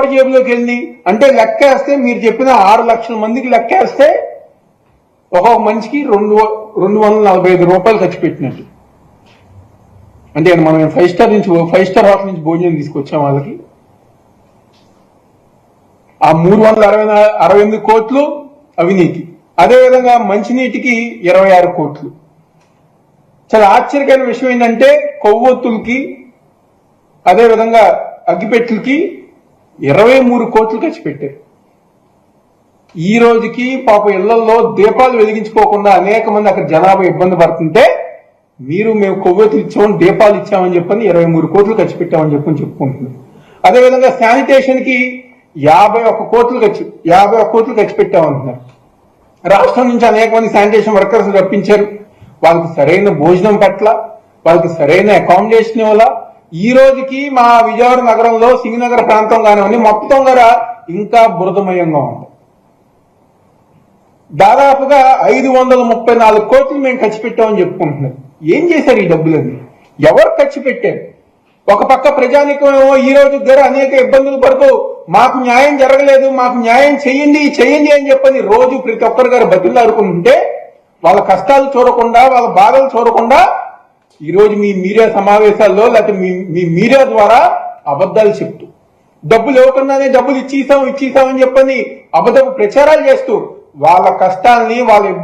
ఎవరి జేబులోకి వెళ్ళి అంటే లెక్కేస్తే మీరు చెప్పిన 6 లక్షల మందికి లెక్కేస్తే ఒక్కొక్క మనిషికి 245 రూపాయలు ఖర్చు పెట్టినట్టు. అంటే మనం 5 స్టార్ హోటల్ నుంచి భోజనం తీసుకొచ్చాం వాళ్ళకి. ఆ 368 కోట్లు అవినీతి. అదేవిధంగా మంచినీటికి 26 కోట్లు. చాలా ఆశ్చర్యకరమైన విషయం ఏంటంటే కొవ్వొత్తులకి అదేవిధంగా అగ్గిపెట్టులకి 23 కోట్లు ఖర్చు పెట్టారు. ఈ రోజుకి పాప ఇళ్లలో దీపాలు వెలిగించుకోకుండా అనేక మంది అక్కడ జనాభా ఇబ్బంది పడుతుంటే మేము కొవ్వొత్తులు ఇచ్చామని దీపాలు ఇచ్చామని చెప్పని 23 కోట్లు ఖర్చు పెట్టామని చెప్పుకుంటున్నాం. అదేవిధంగా శానిటేషన్ కి 51 కోట్లు ఖర్చు పెట్టామంటున్నారు. రాష్ట్రం నుంచి అనేక మంది శానిటేషన్ వర్కర్స్ రప్పించారు. వాళ్ళకి సరైన భోజనం పట్ల, వాళ్ళకి సరైన అకామిడేషన్ ఇవ్వాల. ఈ రోజుకి మా విజయవాడ నగరంలో సింగనగర ప్రాంతం కానివ్వండి మొత్తం కూడా ఇంకా బురదమయంగా ఉంది. దాదాపుగా 534 కోట్లు మేము ఖర్చు పెట్టామని చెప్పుకుంటున్నారు. ఏం చేశారు ఈ డబ్బులన్నీ? ఎవరు ఖర్చు పెట్టారు? ఒక పక్క ప్రజానికమేమో ఈ రోజు దగ్గర అనేక ఇబ్బందులు పడుతూ మాకు న్యాయం జరగలేదు, మాకు న్యాయం చెయ్యండి అని చెప్పని రోజు ప్రతి ఒక్కరి గారు బతులాడుకుంటుంటే వాళ్ళ కష్టాలు చూడకుండా, వాళ్ళ బాధలు చూడకుండా ఈ రోజు మీ మీడియా సమావేశాల్లో లేకపోతే మీ మీడియా ద్వారా అబద్ధాలు చెప్తూ డబ్బులు ఇవ్వకుండానే డబ్బులు ఇచ్చేసామని చెప్పని అబద్ధపు ప్రచారాలు చేస్తూ వాళ్ళ కష్టాల్ని వాళ్ళ